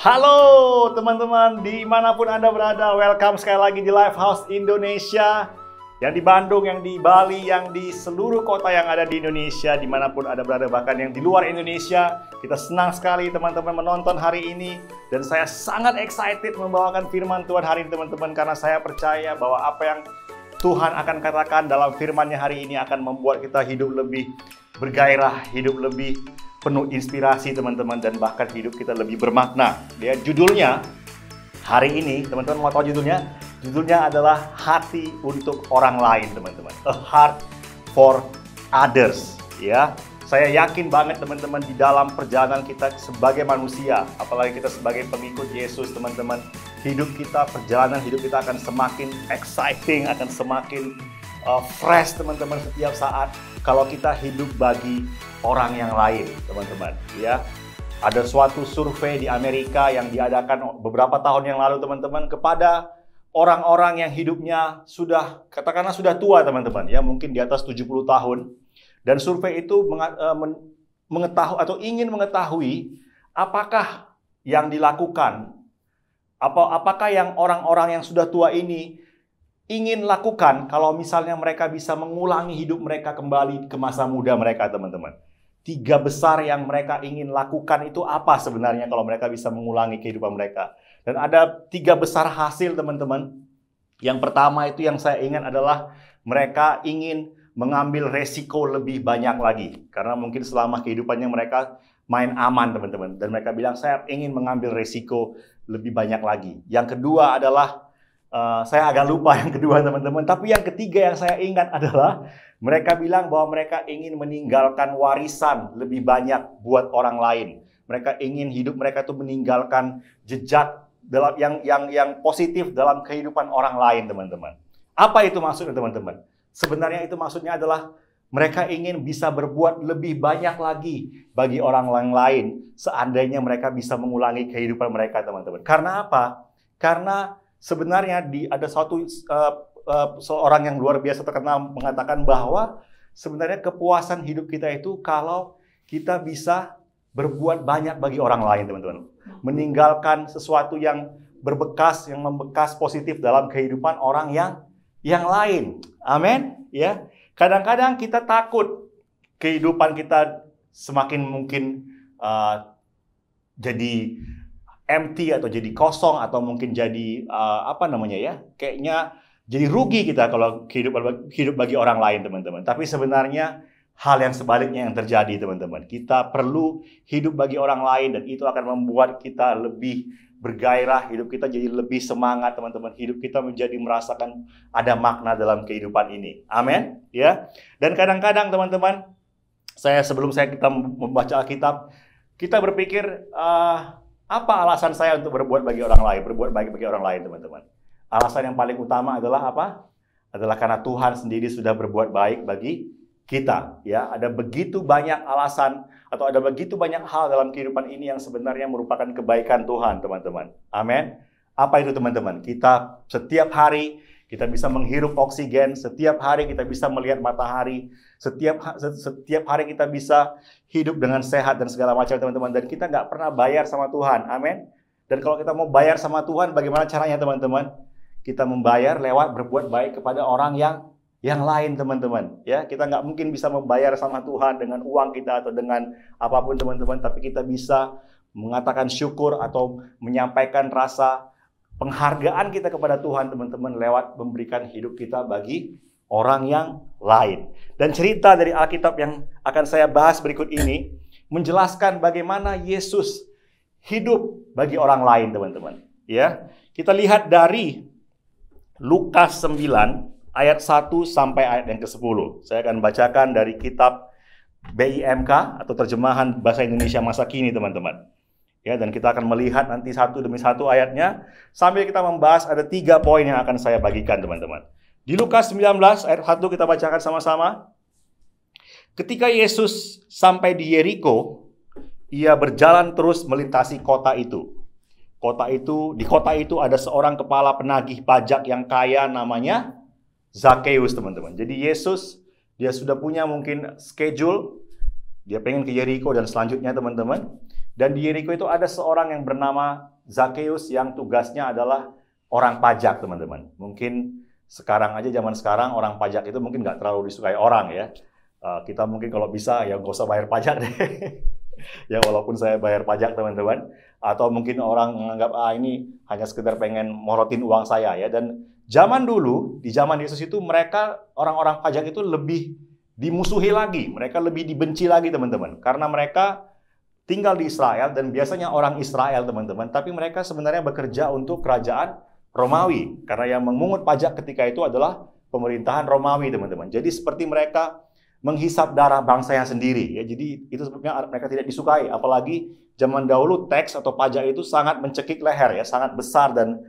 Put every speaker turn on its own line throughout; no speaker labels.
Halo teman-teman, dimanapun Anda berada, welcome sekali lagi di Lifehouse Indonesia. Yang di Bandung, yang di Bali, yang di seluruh kota yang ada di Indonesia, dimanapun Anda berada, bahkan yang di luar Indonesia. Kita senang sekali teman-teman menonton hari ini. Dan saya sangat excited membawakan firman Tuhan hari ini teman-teman. Karena saya percaya bahwa apa yang Tuhan akan katakan dalam firman-Nya hari ini akan membuat kita hidup lebih bergairah, hidup lebih penuh inspirasi teman-teman, dan bahkan hidup kita lebih bermakna. Ya, judulnya hari ini, teman-teman mau tahu judulnya? Judulnya adalah hati untuk orang lain, teman-teman. A heart for others. Ya, saya yakin banget teman-teman di dalam perjalanan kita sebagai manusia, apalagi kita sebagai pengikut Yesus, teman-teman, hidup kita, perjalanan hidup kita akan semakin exciting, akan semakin fresh, teman-teman, setiap saat kalau kita hidup bagi orang yang lain, teman-teman. Ya, ada suatu survei di Amerika yang diadakan beberapa tahun yang lalu, teman-teman, kepada orang-orang yang hidupnya sudah, katakanlah sudah tua, teman-teman, ya, mungkin di atas 70 tahun. Dan survei itu mengetahui atau ingin mengetahui apakah yang dilakukan, apakah yang orang-orang yang sudah tua ini ingin lakukan kalau misalnya mereka bisa mengulangi hidup mereka kembali ke masa muda mereka, teman-teman. 3 besar yang mereka ingin lakukan itu apa sebenarnya kalau mereka bisa mengulangi kehidupan mereka. Dan ada 3 besar hasil, teman-teman. Yang pertama itu yang saya ingat adalah mereka ingin mengambil resiko lebih banyak lagi. Karena mungkin selama kehidupannya mereka main aman, teman-teman. Dan mereka bilang, saya ingin mengambil resiko lebih banyak lagi. Yang kedua adalah, saya agak lupa yang kedua, teman-teman. Tapi yang ketiga yang saya ingat adalah mereka bilang bahwa mereka ingin meninggalkan warisan lebih banyak buat orang lain. Mereka ingin hidup mereka itu meninggalkan jejak dalam yang positif dalam kehidupan orang lain, teman-teman. Apa itu maksudnya, teman-teman? Sebenarnya itu maksudnya adalah mereka ingin bisa berbuat lebih banyak lagi bagi orang lain seandainya mereka bisa mengulangi kehidupan mereka, teman-teman. Karena apa? Karena sebenarnya ada seorang yang luar biasa terkenal mengatakan bahwa sebenarnya kepuasan hidup kita itu kalau kita bisa berbuat banyak bagi orang lain, teman-teman. Meninggalkan sesuatu yang berbekas, yang membekas positif dalam kehidupan orang yang lain. Amin. Ya. Kadang-kadang kita takut kehidupan kita semakin mungkin jadi empty atau jadi kosong atau mungkin jadi kayaknya jadi rugi kita kalau hidup bagi orang lain, teman-teman. Tapi sebenarnya hal yang sebaliknya yang terjadi, teman-teman. Kita perlu hidup bagi orang lain dan itu akan membuat kita lebih bergairah, hidup kita jadi lebih semangat, teman-teman. Hidup kita menjadi merasakan ada makna dalam kehidupan ini. Amin, ya. Dan kadang-kadang, teman-teman, sebelum kita membaca Alkitab, kita berpikir apa alasan saya untuk berbuat bagi orang lain, berbuat baik bagi orang lain, teman-teman. Alasan yang paling utama adalah apa? Adalah karena Tuhan sendiri sudah berbuat baik bagi kita, ya. Ada begitu banyak alasan atau ada begitu banyak hal dalam kehidupan ini yang sebenarnya merupakan kebaikan Tuhan, teman-teman. Amin. Apa itu, teman-teman? Kita setiap hari kita bisa menghirup oksigen, setiap hari kita bisa melihat matahari, setiap hari kita bisa hidup dengan sehat dan segala macam, teman-teman. Dan kita nggak pernah bayar sama Tuhan. Amin. Dan kalau kita mau bayar sama Tuhan, bagaimana caranya, teman-teman? Kita membayar lewat berbuat baik kepada orang yang lain, teman-teman. Ya, kita nggak mungkin bisa membayar sama Tuhan dengan uang kita atau dengan apapun, teman-teman. Tapi kita bisa mengatakan syukur atau menyampaikan rasa penghargaan kita kepada Tuhan, teman-teman, lewat memberikan hidup kita bagi orang yang lain. Dan cerita dari Alkitab yang akan saya bahas berikut ini menjelaskan bagaimana Yesus hidup bagi orang lain, teman-teman. Ya, kita lihat dari Lukas 9 ayat 1 sampai ayat yang ke-10. Saya akan bacakan dari kitab BIMK atau terjemahan bahasa Indonesia masa kini, teman-teman. Ya, dan kita akan melihat nanti satu demi satu ayatnya sambil kita membahas ada 3 poin yang akan saya bagikan, teman-teman. Di Lukas 19 ayat 1 kita bacakan sama-sama. Ketika Yesus sampai di Yeriko, ia berjalan terus melintasi kota itu. Di kota itu ada seorang kepala penagih pajak yang kaya namanya Zakheus, teman-teman. Jadi Yesus, dia sudah punya mungkin schedule, dia pengen ke Yeriko dan selanjutnya, teman-teman. Dan di Yeriko itu ada seorang yang bernama Zakheus yang tugasnya adalah orang pajak, teman-teman. Mungkin sekarang aja, zaman sekarang, orang pajak itu mungkin nggak terlalu disukai orang ya. Kita mungkin kalau bisa ya nggak usah bayar pajak deh. Ya walaupun saya bayar pajak, teman-teman. Atau mungkin orang menganggap, ini hanya sekedar pengen morotin uang saya ya. Dan zaman dulu, di zaman Yesus itu mereka, orang-orang pajak itu lebih dimusuhi lagi. Mereka lebih dibenci lagi, teman-teman. Karena mereka tinggal di Israel dan biasanya orang Israel, teman-teman, tapi mereka sebenarnya bekerja untuk kerajaan Romawi karena yang memungut pajak ketika itu adalah pemerintahan Romawi, teman-teman. Jadi seperti mereka menghisap darah bangsanya sendiri ya. Jadi itu sebabnya mereka tidak disukai, apalagi zaman dahulu teks atau pajak itu sangat mencekik leher ya, sangat besar dan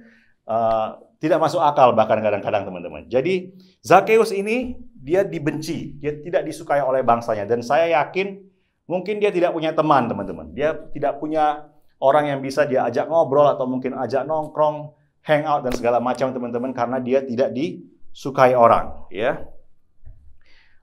tidak masuk akal bahkan kadang-kadang, teman-teman. Jadi Zakheus ini dia dibenci, dia tidak disukai oleh bangsanya dan saya yakin mungkin dia tidak punya teman, teman-teman. Dia tidak punya orang yang bisa dia ajak ngobrol atau mungkin ajak nongkrong, hangout dan segala macam, teman-teman, karena dia tidak disukai orang, ya.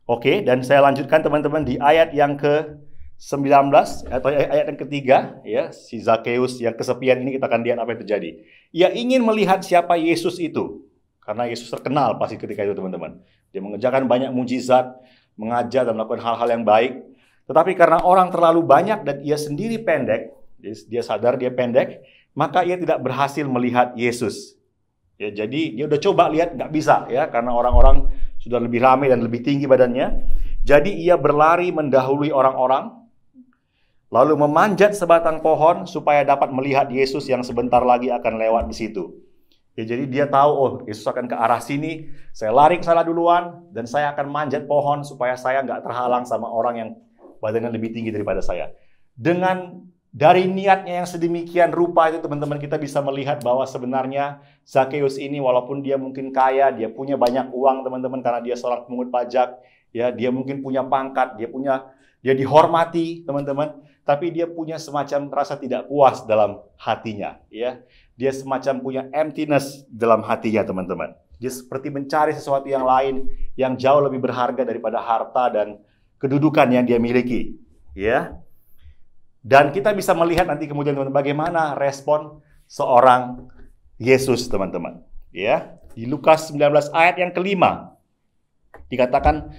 Oke, dan saya lanjutkan, teman-teman, di ayat yang ke-19 atau ayat yang ketiga, ya, si Zakheus yang kesepian ini kita akan lihat apa yang terjadi. Ia ingin melihat siapa Yesus itu, karena Yesus terkenal pasti ketika itu, teman-teman. Dia mengerjakan banyak mujizat, mengajar dan melakukan hal-hal yang baik. Tetapi karena orang terlalu banyak dan ia sendiri pendek, dia sadar dia pendek, maka ia tidak berhasil melihat Yesus. Ya, jadi dia udah coba lihat, nggak bisa ya, karena orang-orang sudah lebih ramai dan lebih tinggi badannya. Jadi ia berlari mendahului orang-orang, lalu memanjat sebatang pohon supaya dapat melihat Yesus yang sebentar lagi akan lewat di situ. Ya, jadi dia tahu, oh Yesus akan ke arah sini, saya lari ke sana duluan, dan saya akan manjat pohon supaya saya nggak terhalang sama orang yang badannya lebih tinggi daripada saya. Dengan dari niatnya yang sedemikian rupa itu, teman-teman, kita bisa melihat bahwa sebenarnya Zakheus ini walaupun dia mungkin kaya, dia punya banyak uang, teman-teman, karena dia seorang pemungut pajak, ya, dia mungkin punya pangkat, dia dihormati, teman-teman, tapi dia punya semacam rasa tidak puas dalam hatinya, ya. Dia semacam punya emptiness dalam hatinya, teman-teman. Dia seperti mencari sesuatu yang lain yang jauh lebih berharga daripada harta dan kedudukan yang dia miliki, ya. Dan kita bisa melihat nanti kemudian, teman-teman, bagaimana respon seorang Yesus, teman-teman, ya. Di Lukas 19 ayat yang kelima dikatakan,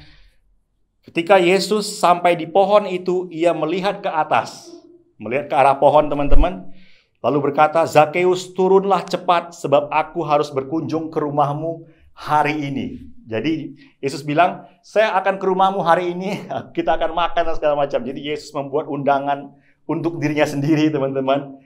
ketika Yesus sampai di pohon itu, ia melihat ke atas, melihat ke arah pohon, teman-teman, lalu berkata, Zakheus, turunlah cepat sebab aku harus berkunjung ke rumahmu hari ini. Jadi Yesus bilang, saya akan ke rumahmu hari ini, kita akan makan dan segala macam. Jadi Yesus membuat undangan untuk dirinya sendiri, teman-teman,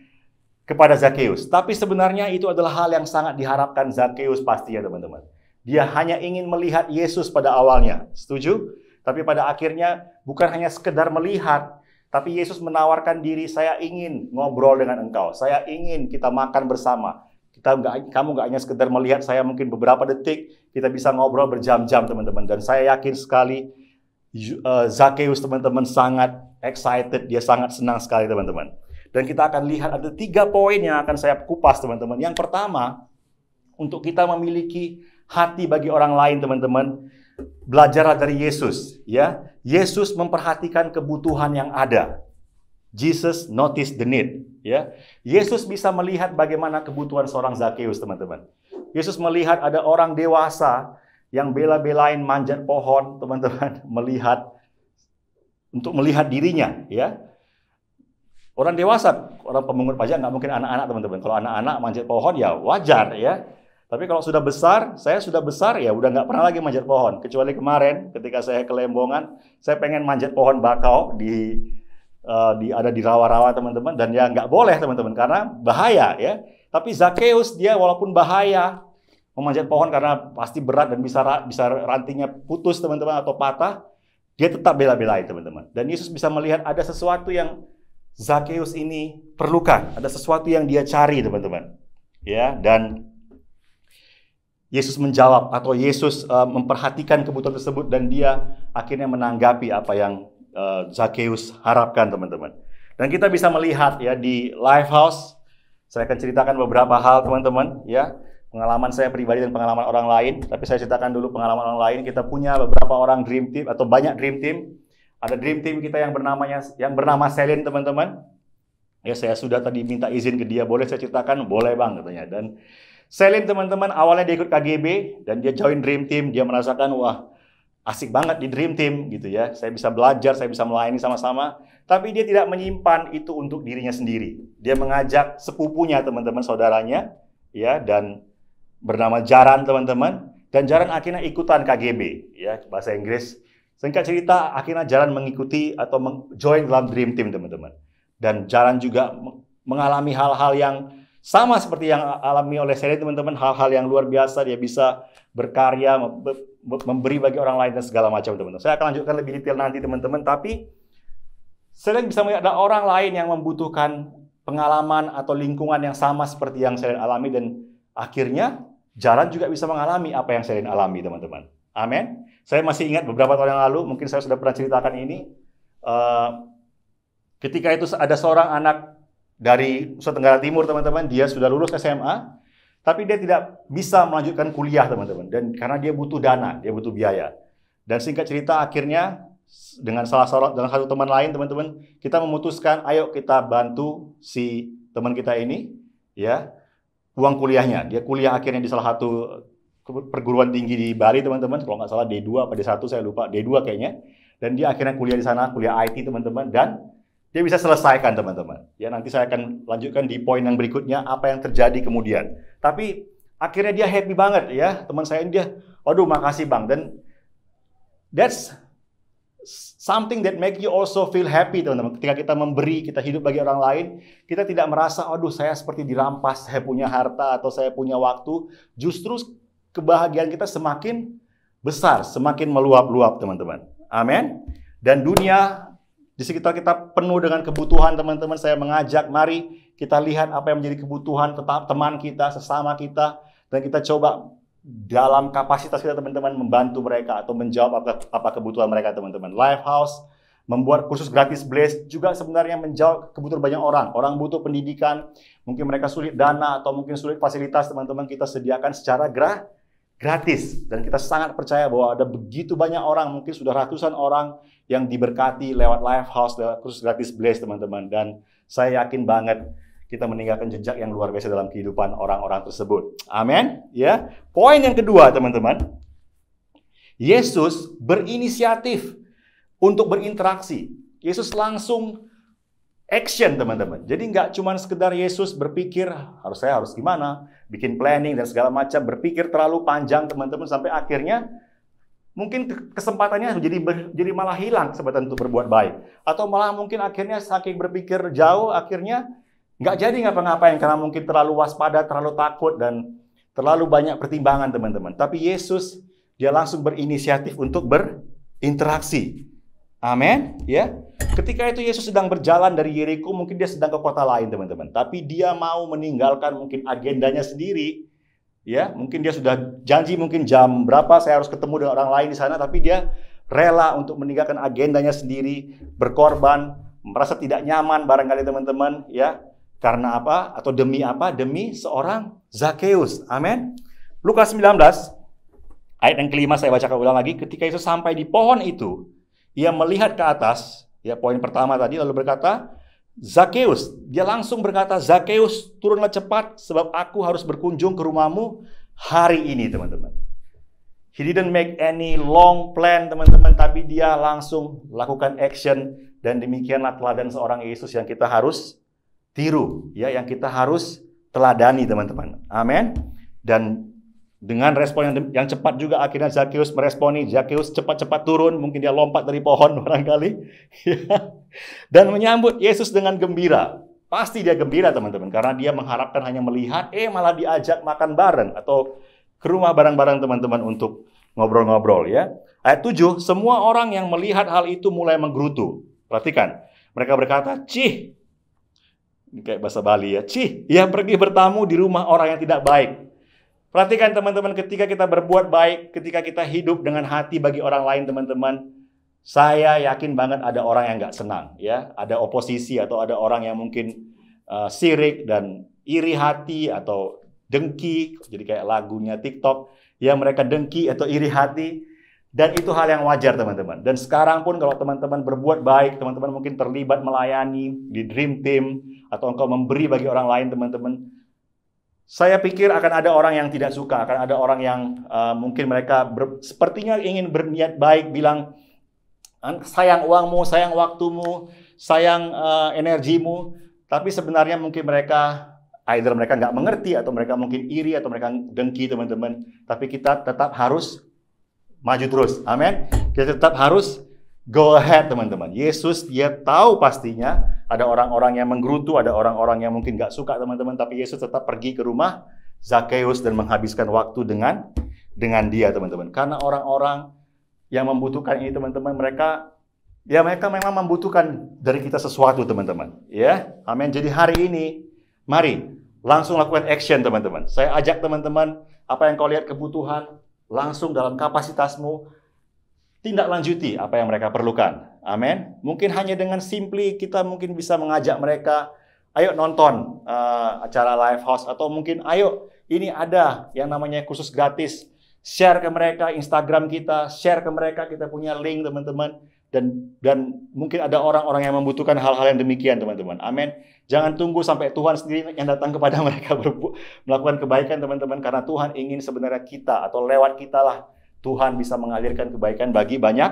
kepada Zakheus. Tapi sebenarnya itu adalah hal yang sangat diharapkan Zakheus pastinya, teman-teman. Dia hanya ingin melihat Yesus pada awalnya, setuju? Tapi pada akhirnya bukan hanya sekedar melihat, tapi Yesus menawarkan diri, saya ingin ngobrol dengan engkau, saya ingin kita makan bersama. Kamu nggak hanya sekedar melihat saya mungkin beberapa detik, kita bisa ngobrol berjam-jam, teman-teman. Dan saya yakin sekali Zakheus, teman-teman, sangat excited, dia sangat senang sekali, teman-teman. Dan kita akan lihat ada 3 poin yang akan saya kupas, teman-teman. Yang pertama, untuk kita memiliki hati bagi orang lain, teman-teman, belajarlah dari Yesus, ya. Yesus memperhatikan kebutuhan yang ada. Jesus noticed the need, ya. Yesus bisa melihat bagaimana kebutuhan seorang Zakheus, teman-teman. Yesus melihat ada orang dewasa yang bela-belain manjat pohon, teman-teman, untuk melihat dirinya, ya. Orang dewasa, orang pemungut pajak nggak mungkin anak-anak, teman-teman. Kalau anak-anak manjat pohon ya wajar, ya. Tapi kalau sudah besar, saya sudah besar ya udah nggak pernah lagi manjat pohon. Kecuali kemarin ketika saya ke Lembongan, saya pengen manjat pohon bakau ada di rawa-rawa, teman-teman, dan ya nggak boleh, teman-teman, karena bahaya, ya. Tapi Zakheus dia walaupun bahaya memanjat pohon karena pasti berat dan bisa rantingnya putus, teman-teman, atau patah, dia tetap bela-belain, teman-teman. Dan Yesus bisa melihat ada sesuatu yang Zakheus ini perlukan, ada sesuatu yang dia cari, teman-teman, ya. Dan Yesus menjawab atau Yesus memperhatikan kebutuhan tersebut dan dia akhirnya menanggapi apa yang Zakheus harapkan, teman-teman. Dan kita bisa melihat ya di Lifehouse, saya akan ceritakan beberapa hal, teman-teman, ya. Pengalaman saya pribadi dan pengalaman orang lain, tapi saya ceritakan dulu pengalaman orang lain. Kita punya beberapa orang dream team atau banyak dream team. Ada dream team kita yang bernama Selin, teman-teman. Ya, saya sudah tadi minta izin ke dia, boleh saya ceritakan? Boleh bang, katanya. Dan Selin teman-teman, awalnya dia ikut KGB, dan dia join Dream Team, dia merasakan, wah asik banget di Dream Team, gitu ya. Saya bisa belajar, saya bisa melayani sama-sama. Tapi dia tidak menyimpan itu untuk dirinya sendiri. Dia mengajak sepupunya, teman-teman, saudaranya, ya, dan bernama Jaran, teman-teman. Dan Jaran akhirnya ikutan KGB, ya, bahasa Inggris. Singkat cerita, akhirnya Jaran mengikuti atau join dalam Dream Team, teman-teman. Dan Jaran juga mengalami hal-hal yang sama seperti yang alami oleh Selin, teman-teman. Hal-hal yang luar biasa, dia bisa berkarya, memberi bagi orang lain, dan segala macam, teman-teman. Saya akan lanjutkan lebih detail nanti, teman-teman. Tapi Selin bisa melihat ada orang lain yang membutuhkan pengalaman atau lingkungan yang sama seperti yang Selin alami. Dan akhirnya Jaran juga bisa mengalami apa yang Selin alami, teman-teman. Amin. Saya masih ingat beberapa tahun yang lalu, mungkin saya sudah pernah ceritakan ini. Ketika itu ada seorang anak dari Nusa Tenggara Timur, teman-teman, dia sudah lulus SMA, tapi dia tidak bisa melanjutkan kuliah, teman-teman. Dan karena dia butuh dana, dia butuh biaya. Dan singkat cerita, akhirnya dengan satu teman lain, teman-teman, kita memutuskan, ayo kita bantu si teman kita ini, ya, uang kuliahnya. Dia kuliah akhirnya di salah satu perguruan tinggi di Bali, teman-teman. Kalau nggak salah D2 apa D1, saya lupa. D2 kayaknya. Dan dia akhirnya kuliah di sana, kuliah IT, teman-teman. Dan dia bisa selesaikan, teman-teman. Ya, nanti saya akan lanjutkan di poin yang berikutnya, apa yang terjadi kemudian. Tapi akhirnya dia happy banget, ya. Teman saya ini dia, waduh makasih bang. Dan that's something that make you also feel happy, teman-teman. Ketika kita memberi, kita hidup bagi orang lain, kita tidak merasa, aduh saya seperti dirampas, saya punya harta atau saya punya waktu. Justru kebahagiaan kita semakin besar, semakin meluap-luap, teman-teman. Amin. Dan dunia di sekitar kita penuh dengan kebutuhan, teman-teman. Saya mengajak, mari kita lihat apa yang menjadi kebutuhan teman kita, sesama kita, dan kita coba dalam kapasitas kita, teman-teman, membantu mereka atau menjawab apa kebutuhan mereka, teman-teman. Lifehouse membuat kursus gratis Blaze juga sebenarnya menjawab kebutuhan banyak orang. Orang butuh pendidikan, mungkin mereka sulit dana atau mungkin sulit fasilitas, teman-teman, kita sediakan secara gratis. Dan kita sangat percaya bahwa ada begitu banyak orang, mungkin sudah ratusan orang yang diberkati lewat Lifehouse, lewat kursus gratis Blaze, teman-teman. Dan saya yakin banget kita meninggalkan jejak yang luar biasa dalam kehidupan orang-orang tersebut. Amin. Ya. Poin yang kedua, teman-teman. Yesus berinisiatif untuk berinteraksi. Yesus langsung action, teman-teman. Jadi nggak cuma sekedar Yesus berpikir, saya harus gimana, bikin planning dan segala macam, berpikir terlalu panjang, teman-teman, sampai akhirnya mungkin kesempatannya jadi malah hilang kesempatan untuk berbuat baik. Atau malah mungkin akhirnya saking berpikir jauh, akhirnya nggak jadi ngapa-ngapain karena mungkin terlalu waspada, terlalu takut, dan terlalu banyak pertimbangan, teman-teman. Tapi Yesus, dia langsung berinisiatif untuk berinteraksi. Amin. Ya. Ketika itu Yesus sedang berjalan dari Yeriko, mungkin dia sedang ke kota lain, teman-teman. Tapi dia mau meninggalkan mungkin agendanya sendiri. Ya, mungkin dia sudah janji mungkin jam berapa saya harus ketemu dengan orang lain di sana, tapi dia rela untuk meninggalkan agendanya sendiri, berkorban, merasa tidak nyaman barangkali, teman-teman, ya. Karena apa? Atau demi apa? Demi seorang Zakheus. Amin. Lukas 19 ayat yang kelima saya bacakan ulang lagi. Ketika Yesus sampai di pohon itu, ia melihat ke atas, ya, poin pertama tadi, lalu berkata, Zakheus, dia langsung berkata, Zakheus, turunlah cepat sebab aku harus berkunjung ke rumahmu hari ini, teman-teman. He didn't make any long plan, teman-teman, tapi dia langsung lakukan action, dan demikianlah teladan seorang Yesus yang kita harus tiru, ya, yang kita harus teladani, teman-teman. Amin. Dan dengan respon yang cepat juga akhirnya Zakheus meresponi. Zakheus cepat-cepat turun, mungkin dia lompat dari pohon barangkali, dan menyambut Yesus dengan gembira. Pasti dia gembira, teman-teman, karena dia mengharapkan hanya melihat, malah diajak makan bareng atau ke rumah bareng-bareng, teman-teman, untuk ngobrol-ngobrol, ya. Ayat 7, semua orang yang melihat hal itu mulai menggerutu. Perhatikan, mereka berkata, "Cih," ini kayak bahasa Bali, ya, "Cih, ia pergi bertamu di rumah orang yang tidak baik." Perhatikan, teman-teman, ketika kita berbuat baik, ketika kita hidup dengan hati bagi orang lain, teman-teman, saya yakin banget ada orang yang nggak senang, ya, ada oposisi atau ada orang yang mungkin sirik dan iri hati atau dengki, jadi kayak lagunya TikTok, ya, mereka dengki atau iri hati. Dan itu hal yang wajar teman-teman. Dan sekarang pun kalau teman-teman berbuat baik, teman-teman mungkin terlibat melayani di Dream Team, atau engkau memberi bagi orang lain teman-teman, saya pikir akan ada orang yang tidak suka, akan ada orang yang mungkin mereka sepertinya ingin berniat baik, bilang, sayang uangmu, sayang waktumu, sayang energimu, tapi sebenarnya mungkin mereka, either mereka nggak mengerti, atau mereka mungkin iri, atau mereka dengki teman-teman. Tapi kita tetap harus maju terus, amin. Kita tetap harus go ahead teman-teman. Yesus dia tahu pastinya ada orang-orang yang menggerutu, ada orang-orang yang mungkin nggak suka teman-teman. Tapi Yesus tetap pergi ke rumah Zakheus dan menghabiskan waktu dengan dia teman-teman. Karena orang-orang yang membutuhkan ini teman-teman, mereka memang membutuhkan dari kita sesuatu teman-teman. Ya, amin. Jadi hari ini, mari langsung lakukan action teman-teman. Saya ajak teman-teman, apa yang kau lihat kebutuhan, langsung dalam kapasitasmu, tindak lanjuti apa yang mereka perlukan. Amin. Mungkin hanya dengan simply kita mungkin bisa mengajak mereka, ayo nonton acara live house, atau mungkin ayo ini ada yang namanya khusus gratis. Share ke mereka Instagram kita, share ke mereka, kita punya link teman-teman. Dan mungkin ada orang-orang yang membutuhkan hal-hal yang demikian teman-teman. Amin. Jangan tunggu sampai Tuhan sendiri yang datang kepada mereka melakukan kebaikan teman-teman. Karena Tuhan ingin sebenarnya kita, atau lewat kita lah, Tuhan bisa mengalirkan kebaikan bagi banyak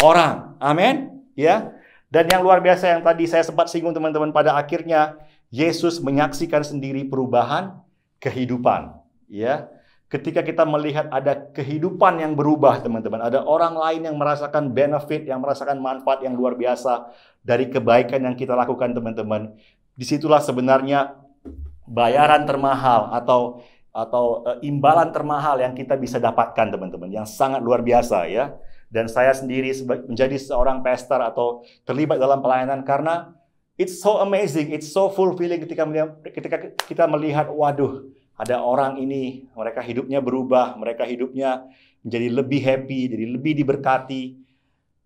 orang. Amin. Ya. Dan yang luar biasa yang tadi saya sempat singgung teman-teman, pada akhirnya Yesus menyaksikan sendiri perubahan kehidupan. Ya. Ketika kita melihat ada kehidupan yang berubah teman-teman, ada orang lain yang merasakan benefit, yang merasakan manfaat yang luar biasa dari kebaikan yang kita lakukan teman-teman. Disitulah sebenarnya bayaran termahal atau imbalan termahal yang kita bisa dapatkan teman-teman, yang sangat luar biasa ya. Dan saya sendiri menjadi seorang pastor atau terlibat dalam pelayanan karena it's so amazing, it's so fulfilling ketika kita melihat, waduh, ada orang ini, mereka hidupnya berubah, mereka hidupnya menjadi lebih happy, jadi lebih diberkati.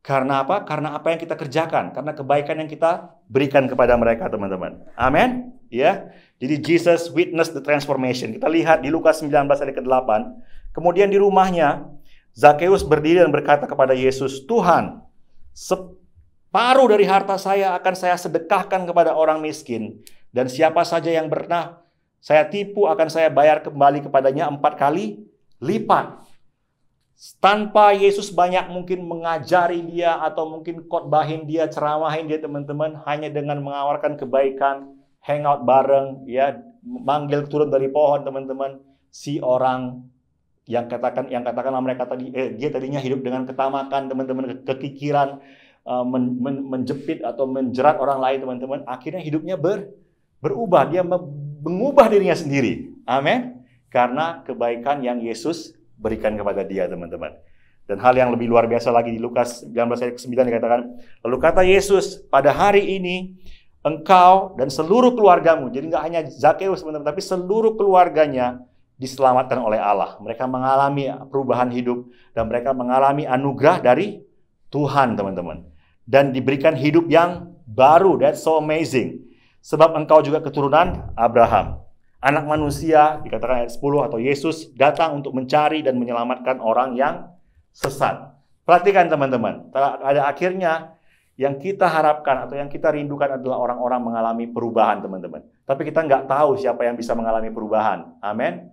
Karena apa? Karena apa yang kita kerjakan, karena kebaikan yang kita berikan kepada mereka, teman-teman. Amin. Ya. Jadi Jesus witnessed the transformation. Kita lihat di Lukas 19 ayat ke-8. Kemudian di rumahnya, Zakheus berdiri dan berkata kepada Yesus, "Tuhan, separuh dari harta saya akan saya sedekahkan kepada orang miskin, dan siapa saja yang pernah saya tipu akan saya bayar kembali kepadanya 4 kali lipat." Tanpa Yesus banyak mungkin mengajari dia atau mungkin khotbahin dia, ceramahin dia teman-teman, hanya dengan mengawarkan kebaikan, hangout bareng, ya, manggil turun dari pohon teman-teman, si orang yang katakanlah mereka tadi, dia tadinya hidup dengan ketamakan teman-teman, kekikiran, menjepit atau menjerat orang lain teman-teman, akhirnya hidupnya berubah, dia mengubah dirinya sendiri. Amin. Karena kebaikan yang Yesus berikan kepada dia, teman-teman. Dan hal yang lebih luar biasa lagi di Lukas 19 ayat 9 dikatakan, lalu kata Yesus, pada hari ini engkau dan seluruh keluargamu, jadi nggak hanya Zakheus teman-teman, tapi seluruh keluarganya diselamatkan oleh Allah. Mereka mengalami perubahan hidup dan mereka mengalami anugerah dari Tuhan, teman-teman. Dan diberikan hidup yang baru. That's so amazing. Sebab engkau juga keturunan Abraham. Anak manusia, dikatakan ayat 10, atau Yesus datang untuk mencari dan menyelamatkan orang yang sesat. Perhatikan teman-teman, pada akhirnya yang kita harapkan atau yang kita rindukan adalah orang-orang mengalami perubahan teman-teman. Tapi kita nggak tahu siapa yang bisa mengalami perubahan. Amin.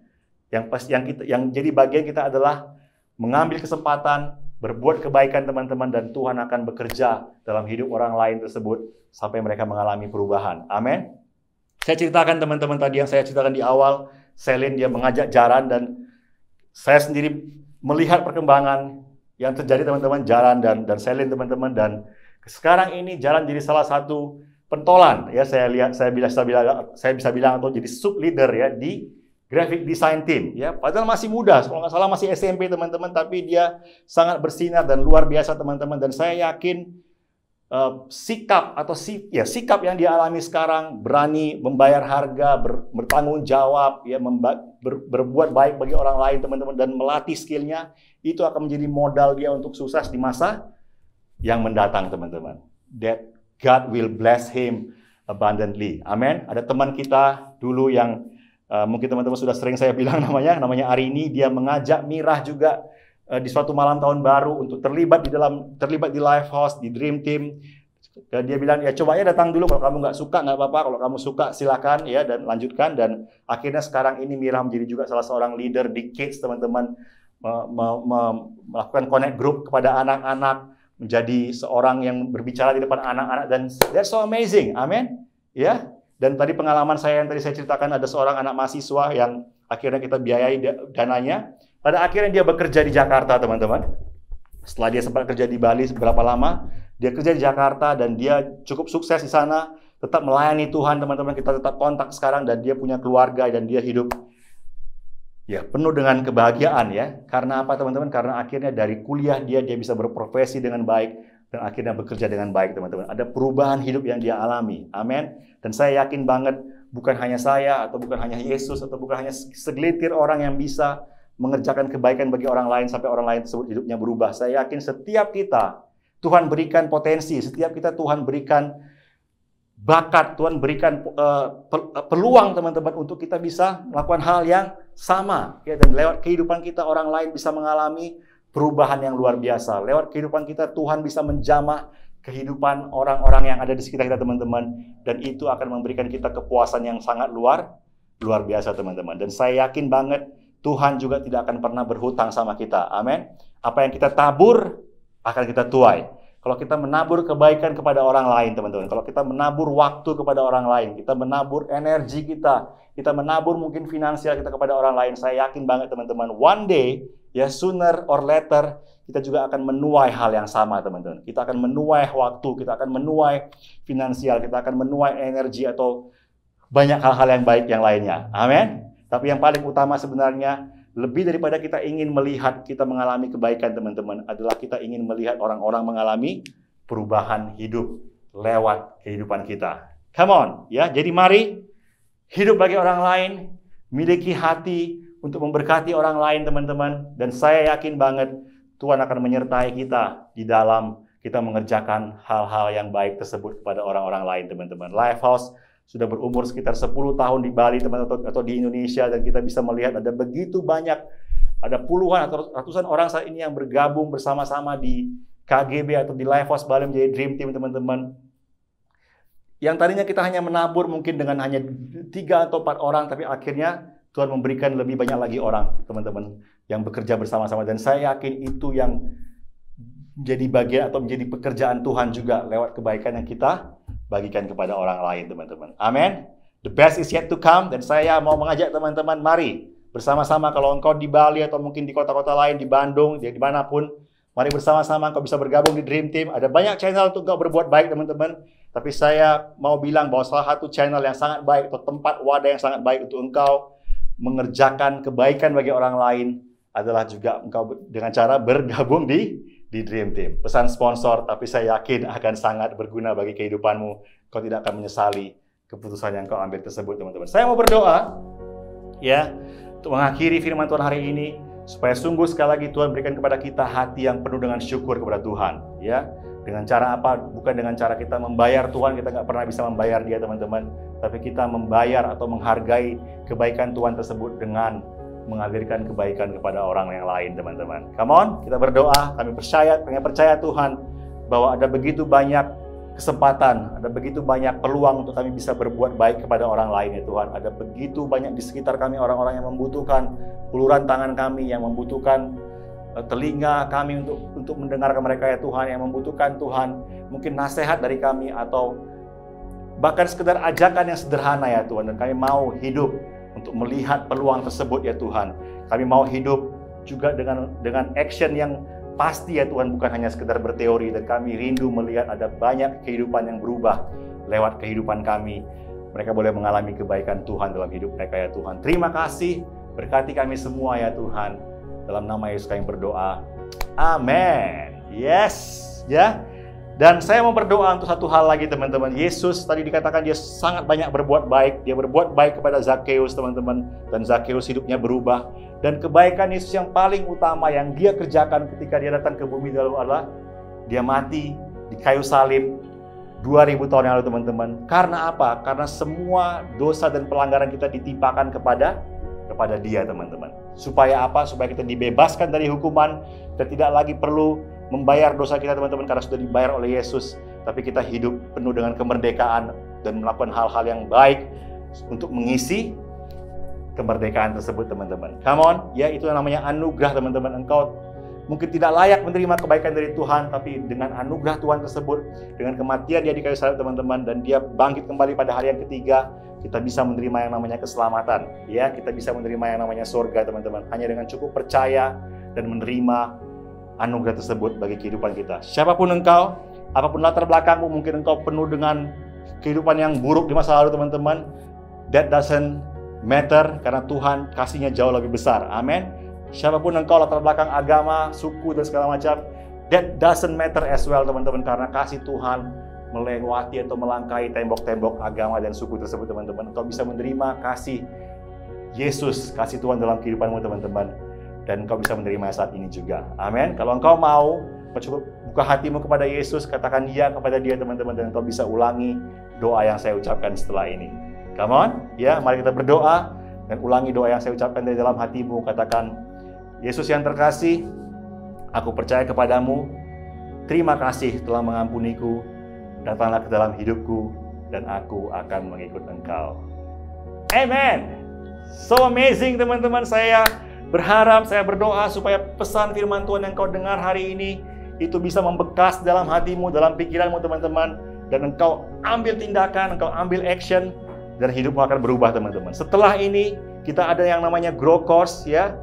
Yang jadi bagian kita adalah mengambil kesempatan, berbuat kebaikan teman-teman, dan Tuhan akan bekerja dalam hidup orang lain tersebut sampai mereka mengalami perubahan. Amin. Saya ceritakan teman-teman tadi yang saya ceritakan di awal, Selin dia mengajak jalan dan saya sendiri melihat perkembangan yang terjadi teman-teman, jalan dan Selin teman-teman, dan sekarang ini jalan jadi salah satu pentolan ya, saya bisa bilang atau jadi sub leader ya di graphic design team ya, padahal masih muda, kalau nggak salah masih SMP teman-teman, tapi dia sangat bersinar dan luar biasa teman-teman. Dan saya yakin sikap yang dia alami sekarang, berani membayar harga, bertanggung jawab ya, berbuat baik bagi orang lain teman-teman, dan melatih skillnya, itu akan menjadi modal dia untuk sukses di masa yang mendatang teman-teman. That God will bless him abundantly. Amin. Ada teman kita dulu yang mungkin teman-teman sudah sering saya bilang namanya Arini, dia mengajak Mirah juga di suatu malam tahun baru untuk terlibat di Lifehouse, di Dream Team. Dan dia bilang, ya coba ya datang dulu, kalau kamu nggak suka nggak apa-apa, kalau kamu suka silakan ya, dan lanjutkan. Dan akhirnya sekarang ini Mira menjadi juga salah seorang leader di Kids, teman-teman, melakukan connect group kepada anak-anak, menjadi seorang yang berbicara di depan anak-anak, dan that's so amazing, amin, ya. Dan tadi pengalaman saya yang tadi saya ceritakan, ada seorang anak mahasiswa yang akhirnya kita biayai dananya. Pada akhirnya dia bekerja di Jakarta, teman-teman. Setelah dia sempat kerja di Bali berapa lama, dia kerja di Jakarta dan dia cukup sukses di sana, tetap melayani Tuhan, teman-teman. Kita tetap kontak sekarang, dan dia punya keluarga dan dia hidup ya penuh dengan kebahagiaan ya. Karena apa, teman-teman? Karena akhirnya dari kuliah dia bisa berprofesi dengan baik dan akhirnya bekerja dengan baik, teman-teman. Ada perubahan hidup yang dia alami. Amin. Dan saya yakin banget, bukan hanya saya atau bukan hanya Yesus atau bukan hanya segelintir orang yang bisa mengerjakan kebaikan bagi orang lain sampai orang lain tersebut hidupnya berubah. Saya yakin setiap kita Tuhan berikan potensi, setiap kita Tuhan berikan bakat, Tuhan berikan peluang, teman-teman, untuk kita bisa melakukan hal yang sama ya, dan lewat kehidupan kita orang lain bisa mengalami perubahan yang luar biasa. Lewat kehidupan kita Tuhan bisa menjamah kehidupan orang-orang yang ada di sekitar kita, teman-teman, dan itu akan memberikan kita kepuasan yang sangat luar biasa, teman-teman. Dan saya yakin banget Tuhan juga tidak akan pernah berhutang sama kita. Amin. Apa yang kita tabur akan kita tuai. Kalau kita menabur kebaikan kepada orang lain, teman-teman, kalau kita menabur waktu kepada orang lain, kita menabur energi kita menabur mungkin finansial kita kepada orang lain, saya yakin banget, teman-teman, one day, ya sooner or later, kita juga akan menuai hal yang sama, teman-teman. Kita akan menuai waktu, kita akan menuai finansial, kita akan menuai energi atau banyak hal-hal yang baik yang lainnya. Amin. Tapi yang paling utama sebenarnya, lebih daripada kita ingin melihat kita mengalami kebaikan, teman-teman, adalah kita ingin melihat orang-orang mengalami perubahan hidup lewat kehidupan kita. Come on, ya. Jadi mari hidup bagi orang lain, miliki hati untuk memberkati orang lain, teman-teman. Dan saya yakin banget Tuhan akan menyertai kita di dalam kita mengerjakan hal-hal yang baik tersebut kepada orang-orang lain, teman-teman. Lifehouse sudah berumur sekitar 10 tahun di Bali, teman-teman, atau di Indonesia, dan kita bisa melihat ada begitu banyak, ada puluhan atau ratusan orang saat ini yang bergabung bersama-sama di KGB atau di Lifehouse Bali menjadi Dream Team, teman-teman. Yang tadinya kita hanya menabur mungkin dengan hanya 3 atau 4 orang, tapi akhirnya Tuhan memberikan lebih banyak lagi orang, teman-teman, yang bekerja bersama-sama. Dan saya yakin itu yang menjadi bagian atau menjadi pekerjaan Tuhan juga lewat kebaikan yang kita bagikan kepada orang lain, teman-teman. Amin. The best is yet to come. Dan saya mau mengajak teman-teman, mari bersama-sama, kalau engkau di Bali atau mungkin di kota-kota lain, di Bandung, di dimanapun, mari bersama-sama engkau bisa bergabung di Dream Team. Ada banyak channel untuk engkau berbuat baik, teman-teman. Tapi saya mau bilang bahwa salah satu channel yang sangat baik atau tempat wadah yang sangat baik untuk engkau mengerjakan kebaikan bagi orang lain adalah juga engkau dengan cara bergabung di Dream Team. Pesan sponsor, tapi saya yakin akan sangat berguna bagi kehidupanmu. Kau tidak akan menyesali keputusan yang kau ambil tersebut, teman-teman. Saya mau berdoa, ya, untuk mengakhiri firman Tuhan hari ini, supaya sungguh sekali lagi Tuhan berikan kepada kita hati yang penuh dengan syukur kepada Tuhan, ya. Dengan cara apa? Bukan dengan cara kita membayar Tuhan, kita nggak pernah bisa membayar Dia, teman-teman. Tapi kita membayar atau menghargai kebaikan Tuhan tersebut dengan menghadirkan kebaikan kepada orang yang lain, teman-teman. Come on, kita berdoa. Kami percaya Tuhan bahwa ada begitu banyak kesempatan, ada begitu banyak peluang untuk kami bisa berbuat baik kepada orang lain, ya Tuhan. Ada begitu banyak di sekitar kami orang-orang yang membutuhkan uluran tangan kami, yang membutuhkan telinga kami untuk mendengarkan mereka, ya Tuhan, yang membutuhkan Tuhan mungkin nasihat dari kami atau bahkan sekedar ajakan yang sederhana, ya Tuhan. Dan kami mau hidup untuk melihat peluang tersebut, ya Tuhan. Kami mau hidup juga dengan action yang pasti, ya Tuhan, bukan hanya sekedar berteori. Dan kami rindu melihat ada banyak kehidupan yang berubah lewat kehidupan kami. Mereka boleh mengalami kebaikan Tuhan dalam hidup mereka, ya Tuhan. Terima kasih, berkati kami semua, ya Tuhan. Dalam nama Yesus kami berdoa. Amin. Yes, ya. Dan saya mau berdoa untuk satu hal lagi, teman-teman. Yesus tadi dikatakan dia sangat banyak berbuat baik. Dia berbuat baik kepada Zakheus, teman-teman. Dan Zakheus hidupnya berubah. Dan kebaikan Yesus yang paling utama yang dia kerjakan ketika dia datang ke bumi lalu adalah dia mati di kayu salib 2000 tahun yang lalu, teman-teman. Karena apa? Karena semua dosa dan pelanggaran kita ditimpakan kepada dia, teman-teman. Supaya apa? Supaya kita dibebaskan dari hukuman dan tidak lagi perlu membayar dosa kita teman-teman karena sudah dibayar oleh Yesus. Tapi kita hidup penuh dengan kemerdekaan dan melakukan hal-hal yang baik untuk mengisi kemerdekaan tersebut teman-teman. Come on, ya itu yang namanya anugerah teman-teman. Engkau mungkin tidak layak menerima kebaikan dari Tuhan, tapi dengan anugerah Tuhan tersebut, dengan kematian Dia di kayu salib teman-teman, dan Dia bangkit kembali pada hari yang ketiga, kita bisa menerima yang namanya keselamatan. Ya, kita bisa menerima yang namanya surga teman-teman. Hanya dengan cukup percaya dan menerima anugerah tersebut bagi kehidupan kita. Siapapun engkau, apapun latar belakangmu, mungkin engkau penuh dengan kehidupan yang buruk di masa lalu teman-teman. That doesn't matter, karena Tuhan kasihnya jauh lebih besar. Amin. Siapapun engkau, latar belakang agama, suku, dan segala macam, that doesn't matter as well teman-teman, karena kasih Tuhan melewati atau melangkahi tembok-tembok agama dan suku tersebut teman-teman. Engkau bisa menerima kasih Yesus, kasih Tuhan dalam kehidupanmu teman-teman, dan engkau bisa menerima saat ini juga. Amin. Kalau engkau mau, engkau cukup buka hatimu kepada Yesus, katakan ya kepada Dia teman-teman, dan engkau bisa ulangi doa yang saya ucapkan setelah ini. Come on, ya, mari kita berdoa dan ulangi doa yang saya ucapkan dari dalam hatimu. Katakan, Yesus yang terkasih, aku percaya kepadamu. Terima kasih telah mengampuniku. Datanglah ke dalam hidupku dan aku akan mengikut Engkau. Amen. So amazing teman-teman. Saya berharap, saya berdoa supaya pesan firman Tuhan yang kau dengar hari ini itu bisa membekas dalam hatimu, dalam pikiranmu teman-teman, dan engkau ambil tindakan, engkau ambil action, dan hidupmu akan berubah teman-teman. Setelah ini kita ada yang namanya Grow Course ya.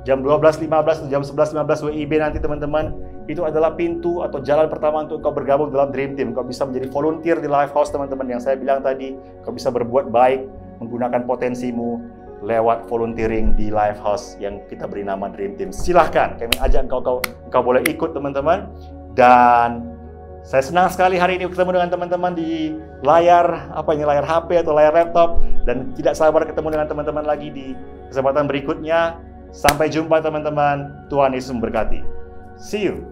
Jam 12.15 atau jam 11.15 WIB nanti teman-teman. Itu adalah pintu atau jalan pertama untuk kau bergabung dalam Dream Team. Kau bisa menjadi volunteer di Lifehouse teman-teman. Yang saya bilang tadi, kau bisa berbuat baik, menggunakan potensimu lewat volunteering di Lifehouse yang kita beri nama Dream Team. Silahkan, kami ajak engkau boleh ikut teman-teman. Dan saya senang sekali hari ini ketemu dengan teman-teman di layar HP atau layar laptop, dan tidak sabar ketemu dengan teman-teman lagi di kesempatan berikutnya. Sampai jumpa teman-teman. Tuhan Yesus memberkati. See you.